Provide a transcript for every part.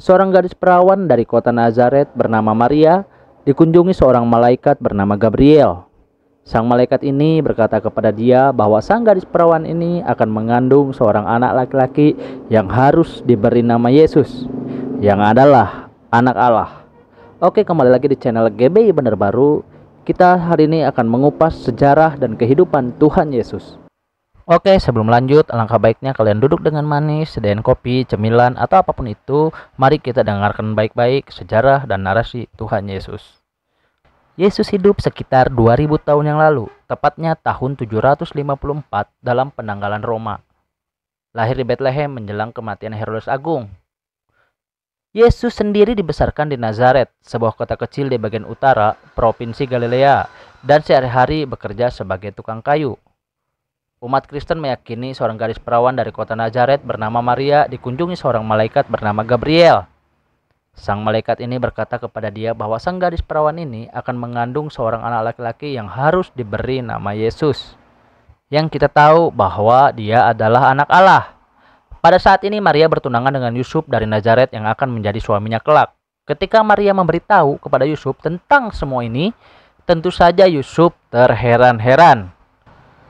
Seorang gadis perawan dari kota Nazaret bernama Maria dikunjungi seorang malaikat bernama Gabriel. Sang malaikat ini berkata kepada dia bahwa sang gadis perawan ini akan mengandung seorang anak laki-laki yang harus diberi nama Yesus, yang adalah anak Allah. Oke, kembali lagi di channel GBI Bener Baru. Kita hari ini akan mengupas sejarah dan kehidupan Tuhan Yesus. Oke, sebelum lanjut, alangkah baiknya kalian duduk dengan manis, sediain kopi, cemilan, atau apapun itu. Mari kita dengarkan baik-baik sejarah dan narasi Tuhan Yesus. Yesus hidup sekitar 2000 tahun yang lalu, tepatnya tahun 754 dalam penanggalan Roma. Lahir di Bethlehem menjelang kematian Herodes Agung. Yesus sendiri dibesarkan di Nazaret, sebuah kota kecil di bagian utara, Provinsi Galilea, dan sehari-hari bekerja sebagai tukang kayu. Umat Kristen meyakini seorang gadis perawan dari kota Nazaret bernama Maria dikunjungi seorang malaikat bernama Gabriel. Sang malaikat ini berkata kepada dia bahwa sang gadis perawan ini akan mengandung seorang anak laki-laki yang harus diberi nama Yesus. Yang kita tahu bahwa dia adalah anak Allah. Pada saat ini Maria bertunangan dengan Yusuf dari Nazaret yang akan menjadi suaminya kelak. Ketika Maria memberitahu kepada Yusuf tentang semua ini, tentu saja Yusuf terheran-heran.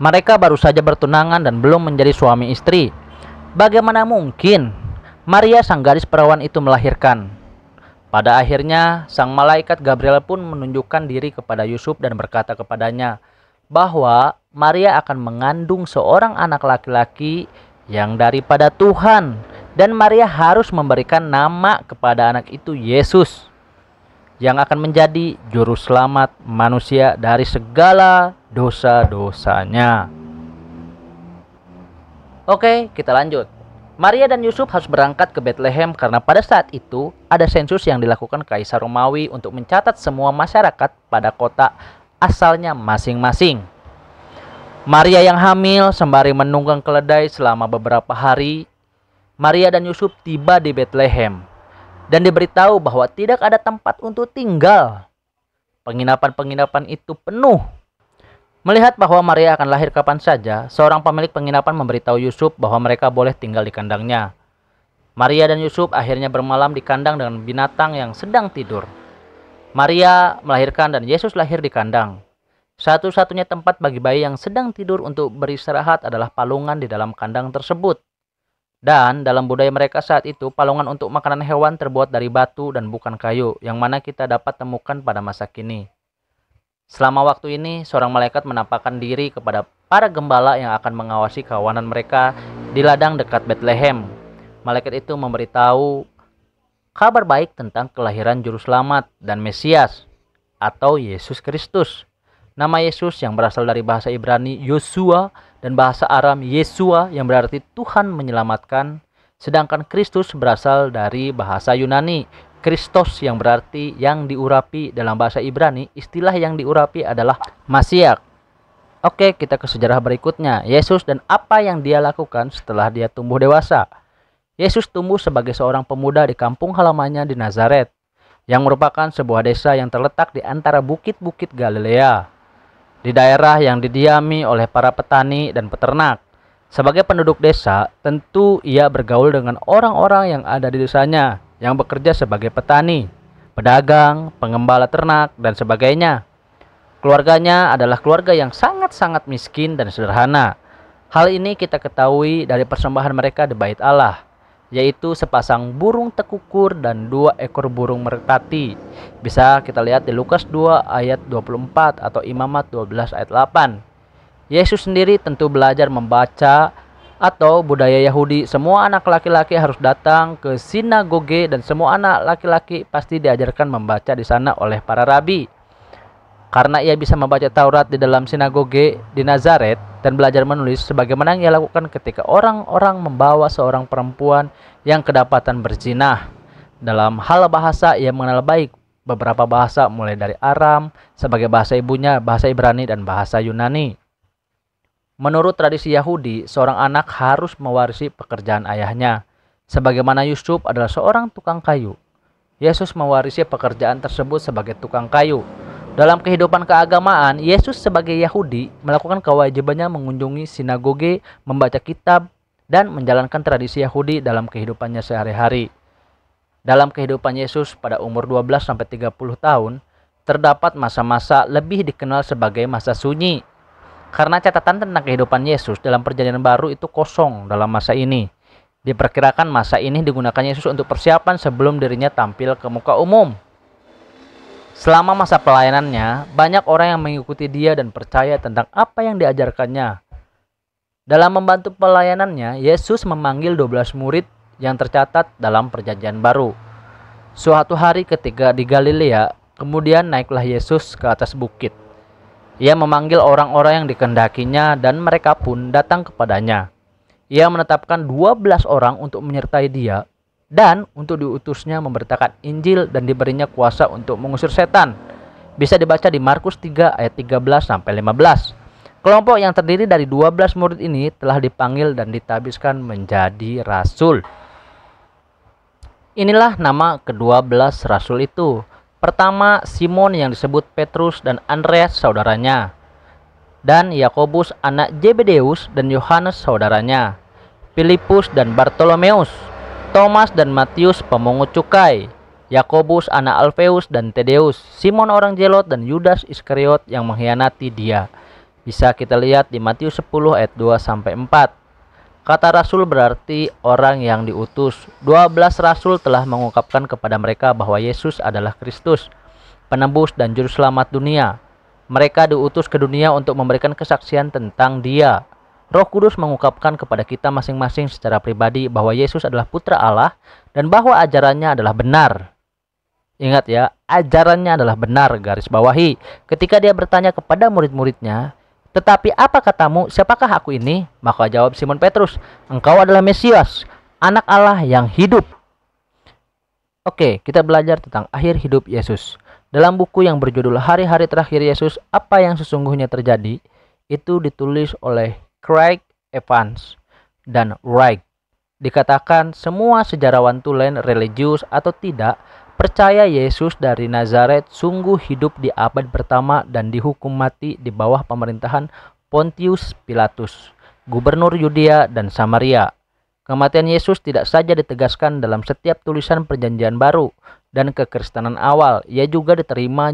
Mereka baru saja bertunangan dan belum menjadi suami istri. Bagaimana mungkin Maria sang gadis perawan itu melahirkan? Pada akhirnya sang malaikat Gabriel pun menunjukkan diri kepada Yusuf dan berkata kepadanya bahwa Maria akan mengandung seorang anak laki-laki yang daripada Tuhan, dan Maria harus memberikan nama kepada anak itu Yesus, yang akan menjadi juru selamat manusia dari segala dosa-dosanya. Oke, kita lanjut. Maria dan Yusuf harus berangkat ke Bethlehem karena pada saat itu ada sensus yang dilakukan Kaisar Romawi untuk mencatat semua masyarakat pada kota asalnya masing-masing. Maria yang hamil sembari menunggang keledai selama beberapa hari. Maria dan Yusuf tiba di Bethlehem dan diberitahu bahwa tidak ada tempat untuk tinggal. Penginapan-penginapan itu penuh. Melihat bahwa Maria akan lahir kapan saja, seorang pemilik penginapan memberitahu Yusuf bahwa mereka boleh tinggal di kandangnya. Maria dan Yusuf akhirnya bermalam di kandang dengan binatang yang sedang tidur. Maria melahirkan dan Yesus lahir di kandang. Satu-satunya tempat bagi bayi yang sedang tidur untuk beristirahat adalah palungan di dalam kandang tersebut. Dan dalam budaya mereka saat itu, palungan untuk makanan hewan terbuat dari batu dan bukan kayu, yang mana kita dapat temukan pada masa kini. Selama waktu ini, seorang malaikat menampakkan diri kepada para gembala yang akan mengawasi kawanan mereka di ladang dekat Bethlehem. Malaikat itu memberitahu kabar baik tentang kelahiran Juru Selamat dan Mesias, atau Yesus Kristus. Nama Yesus yang berasal dari bahasa Ibrani Yosua dan bahasa Aram Yesua yang berarti Tuhan menyelamatkan. Sedangkan Kristus berasal dari bahasa Yunani Kristos yang berarti yang diurapi. Dalam bahasa Ibrani istilah yang diurapi adalah Masiak. Oke, kita ke sejarah berikutnya. Yesus dan apa yang dia lakukan setelah dia tumbuh dewasa. Yesus tumbuh sebagai seorang pemuda di kampung halamannya di Nazaret, yang merupakan sebuah desa yang terletak di antara bukit-bukit Galilea, di daerah yang didiami oleh para petani dan peternak. Sebagai penduduk desa, tentu ia bergaul dengan orang-orang yang ada di desanya, yang bekerja sebagai petani, pedagang, pengembala ternak, dan sebagainya. Keluarganya adalah keluarga yang sangat-sangat miskin dan sederhana. Hal ini kita ketahui dari persembahan mereka di Bait Allah, yaitu sepasang burung tekukur dan 2 ekor burung merpati. Bisa kita lihat di Lukas 2 ayat 24 atau Imamat 12 ayat 8. Yesus sendiri tentu belajar membaca atau budaya Yahudi. Semua anak laki-laki harus datang ke sinagoge dan semua anak laki-laki pasti diajarkan membaca di sana oleh para rabi. Karena ia bisa membaca Taurat di dalam sinagoge di Nazaret dan belajar menulis sebagaimana yang ia lakukan ketika orang-orang membawa seorang perempuan yang kedapatan berzinah. Dalam hal bahasa, ia mengenal baik beberapa bahasa mulai dari Aram sebagai bahasa ibunya, bahasa Ibrani, dan bahasa Yunani. Menurut tradisi Yahudi, seorang anak harus mewarisi pekerjaan ayahnya. Sebagaimana Yusuf adalah seorang tukang kayu, Yesus mewarisi pekerjaan tersebut sebagai tukang kayu. Dalam kehidupan keagamaan, Yesus sebagai Yahudi melakukan kewajibannya mengunjungi sinagoge, membaca kitab, dan menjalankan tradisi Yahudi dalam kehidupannya sehari-hari. Dalam kehidupan Yesus pada umur 12-30 tahun, terdapat masa-masa lebih dikenal sebagai masa sunyi. Karena catatan tentang kehidupan Yesus dalam Perjanjian Baru itu kosong dalam masa ini. Diperkirakan masa ini digunakan Yesus untuk persiapan sebelum dirinya tampil ke muka umum. Selama masa pelayanannya, banyak orang yang mengikuti dia dan percaya tentang apa yang diajarkannya. Dalam membantu pelayanannya, Yesus memanggil 12 murid yang tercatat dalam Perjanjian Baru. Suatu hari ketika di Galilea, kemudian naiklah Yesus ke atas bukit. Ia memanggil orang-orang yang dikehendakinya dan mereka pun datang kepadanya. Ia menetapkan 12 orang untuk menyertai dia dan untuk diutusnya memberitakan Injil dan diberinya kuasa untuk mengusir setan. Bisa dibaca di Markus 3 ayat 13-15. Kelompok yang terdiri dari 12 murid ini telah dipanggil dan ditabiskan menjadi rasul. Inilah nama ke-12 rasul itu. Pertama, Simon yang disebut Petrus dan Andreas saudaranya, dan Yakobus anak Zebedeus dan Yohanes saudaranya, Filipus dan Bartolomeus, Thomas dan Matius pemungut cukai, Yakobus anak Alfeus dan Tadeus, Simon orang Zelot dan Yudas Iskariot yang mengkhianati dia. Bisa kita lihat di Matius 10 ayat 2-4. Kata rasul berarti orang yang diutus. 12 rasul telah mengungkapkan kepada mereka bahwa Yesus adalah Kristus, penebus dan juru selamat dunia. Mereka diutus ke dunia untuk memberikan kesaksian tentang Dia. Roh Kudus mengungkapkan kepada kita masing-masing secara pribadi bahwa Yesus adalah Putra Allah dan bahwa ajarannya adalah benar. Ingat ya, ajarannya adalah benar, garis bawahi. Ketika dia bertanya kepada murid-muridnya, "Tetapi apa katamu, siapakah aku ini?" Maka jawab Simon Petrus, "Engkau adalah Mesias, anak Allah yang hidup." Oke, kita belajar tentang akhir hidup Yesus. Dalam buku yang berjudul Hari-hari Terakhir Yesus, apa yang sesungguhnya terjadi, itu ditulis oleh Craig Evans dan Wright. Dikatakan semua sejarawan tulen, religius atau tidak, percaya Yesus dari Nazaret sungguh hidup di abad pertama dan dihukum mati di bawah pemerintahan Pontius Pilatus, gubernur Yudea dan Samaria. Kematian Yesus tidak saja ditegaskan dalam setiap tulisan Perjanjian Baru dan kekristenan awal, ia juga diterima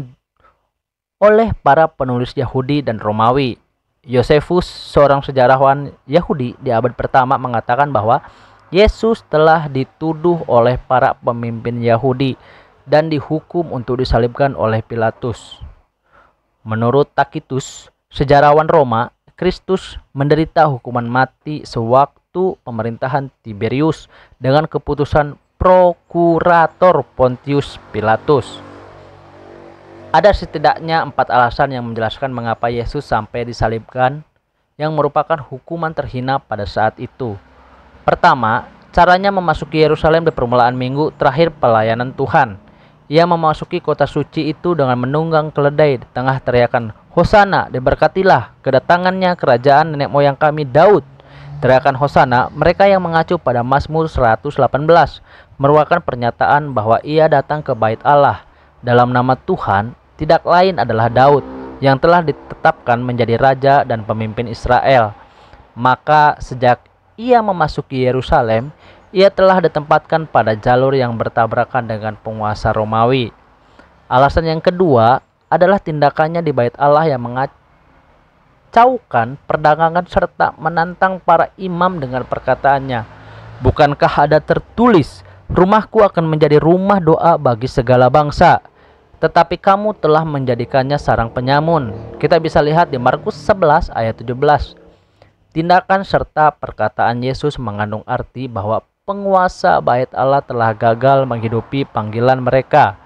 oleh para penulis Yahudi dan Romawi. Josephus, seorang sejarawan Yahudi di abad pertama, mengatakan bahwa Yesus telah dituduh oleh para pemimpin Yahudi dan dihukum untuk disalibkan oleh Pilatus. Menurut Tacitus, sejarawan Roma, Kristus menderita hukuman mati sewaktu pemerintahan Tiberius dengan keputusan Prokurator Pontius Pilatus. Ada setidaknya 4 alasan yang menjelaskan mengapa Yesus sampai disalibkan, yang merupakan hukuman terhina pada saat itu. Pertama, caranya memasuki Yerusalem di permulaan minggu terakhir pelayanan Tuhan. Ia memasuki kota suci itu dengan menunggang keledai di tengah teriakan, "Hosana, diberkatilah kedatangannya kerajaan nenek moyang kami Daud." Teriakan Hosana, mereka yang mengacu pada Mazmur 118, merupakan pernyataan bahwa ia datang ke bait Allah. Dalam nama Tuhan, tidak lain adalah Daud, yang telah ditetapkan menjadi raja dan pemimpin Israel. Maka sejak ia memasuki Yerusalem, ia telah ditempatkan pada jalur yang bertabrakan dengan penguasa Romawi. Alasan yang kedua adalah tindakannya di bait Allah yang mengacaukan perdagangan serta menantang para imam dengan perkataannya, "Bukankah ada tertulis, rumahku akan menjadi rumah doa bagi segala bangsa? Tetapi kamu telah menjadikannya sarang penyamun." Kita bisa lihat di Markus 11 ayat 17. Tindakan serta perkataan Yesus mengandung arti bahwa penguasa bait Allah telah gagal menghidupi panggilan mereka.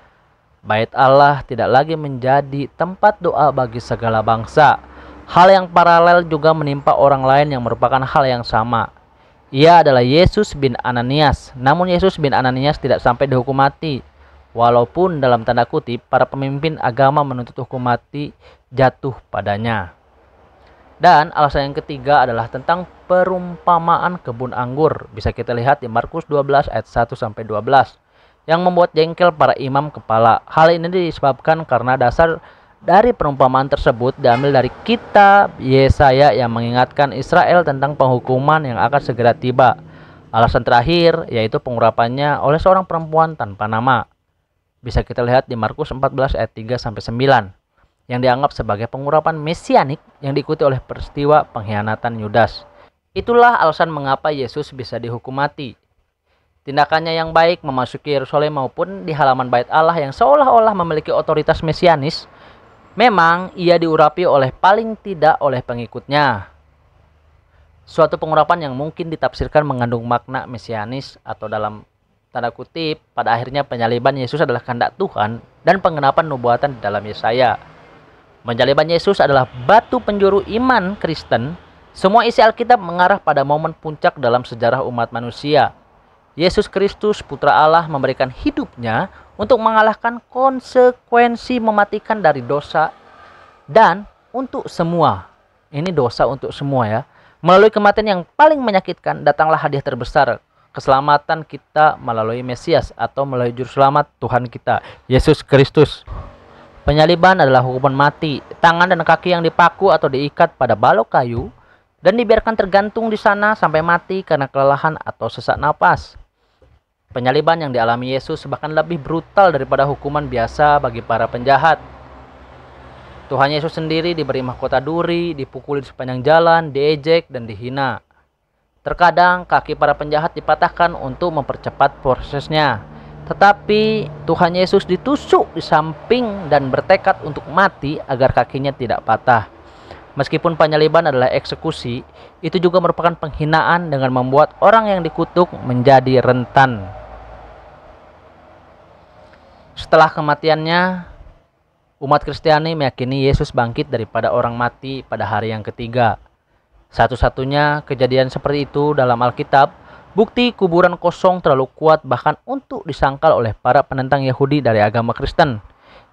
Bait Allah tidak lagi menjadi tempat doa bagi segala bangsa. Hal yang paralel juga menimpa orang lain yang merupakan hal yang sama. Ia adalah Yesus bin Ananias. Namun Yesus bin Ananias tidak sampai dihukum mati. Walaupun dalam tanda kutip para pemimpin agama menuntut hukum mati jatuh padanya. Dan alasan yang ketiga adalah tentang perumpamaan kebun anggur. Bisa kita lihat di Markus 12 ayat 1-12. Yang membuat jengkel para imam kepala. Hal ini disebabkan karena dasar dari perumpamaan tersebut diambil dari kitab Yesaya yang mengingatkan Israel tentang penghukuman yang akan segera tiba. Alasan terakhir yaitu pengurapannya oleh seorang perempuan tanpa nama. Bisa kita lihat di Markus 14 ayat 3-9 yang dianggap sebagai pengurapan mesianik yang diikuti oleh peristiwa pengkhianatan Yudas. Itulah alasan mengapa Yesus bisa dihukum mati. Tindakannya yang baik memasuki Yerusalem maupun di halaman bait Allah yang seolah-olah memiliki otoritas mesianis, memang ia diurapi oleh paling tidak oleh pengikutnya. Suatu pengurapan yang mungkin ditafsirkan mengandung makna mesianis atau dalam tanda kutip, pada akhirnya penyaliban Yesus adalah kehendak Tuhan dan penggenapan nubuatan di dalam Yesaya. Penyaliban Yesus adalah batu penjuru iman Kristen. Semua isi Alkitab mengarah pada momen puncak dalam sejarah umat manusia. Yesus Kristus, Putra Allah, memberikan hidupnya untuk mengalahkan konsekuensi mematikan dari dosa dan untuk semua. Ini dosa untuk semua ya. Melalui kematian yang paling menyakitkan, datanglah hadiah terbesar, keselamatan kita melalui Mesias atau melalui Juru Selamat Tuhan kita, Yesus Kristus. Penyaliban adalah hukuman mati. Tangan dan kaki yang dipaku atau diikat pada balok kayu dan dibiarkan tergantung di sana sampai mati karena kelelahan atau sesak napas. Penyaliban yang dialami Yesus bahkan lebih brutal daripada hukuman biasa bagi para penjahat. Tuhan Yesus sendiri diberi mahkota duri, dipukuli di sepanjang jalan, diejek, dan dihina. Terkadang kaki para penjahat dipatahkan untuk mempercepat prosesnya. Tetapi Tuhan Yesus ditusuk di samping dan bertekad untuk mati agar kakinya tidak patah. Meskipun penyaliban adalah eksekusi, itu juga merupakan penghinaan dengan membuat orang yang dikutuk menjadi rentan. Setelah kematiannya, umat Kristiani meyakini Yesus bangkit daripada orang mati pada hari yang ketiga. Satu-satunya kejadian seperti itu dalam Alkitab, bukti kuburan kosong terlalu kuat bahkan untuk disangkal oleh para penentang Yahudi dari agama Kristen.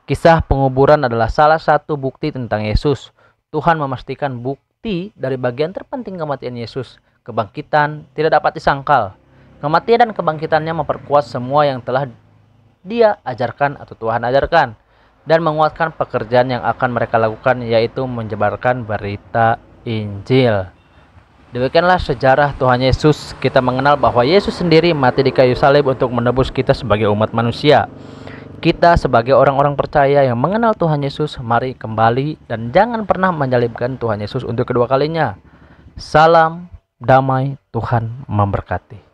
Kisah penguburan adalah salah satu bukti tentang Yesus. Tuhan memastikan bukti dari bagian terpenting kematian Yesus. Kebangkitan tidak dapat disangkal. Kematian dan kebangkitannya memperkuat semua yang telah Dia ajarkan atau Tuhan ajarkan, dan menguatkan pekerjaan yang akan mereka lakukan, yaitu menyebarkan berita Injil. Demikianlah sejarah Tuhan Yesus. Kita mengenal bahwa Yesus sendiri mati di kayu salib untuk menebus kita sebagai umat manusia. Kita sebagai orang-orang percaya yang mengenal Tuhan Yesus, mari kembali dan jangan pernah menyalibkan Tuhan Yesus untuk kedua kalinya. Salam damai, Tuhan memberkati.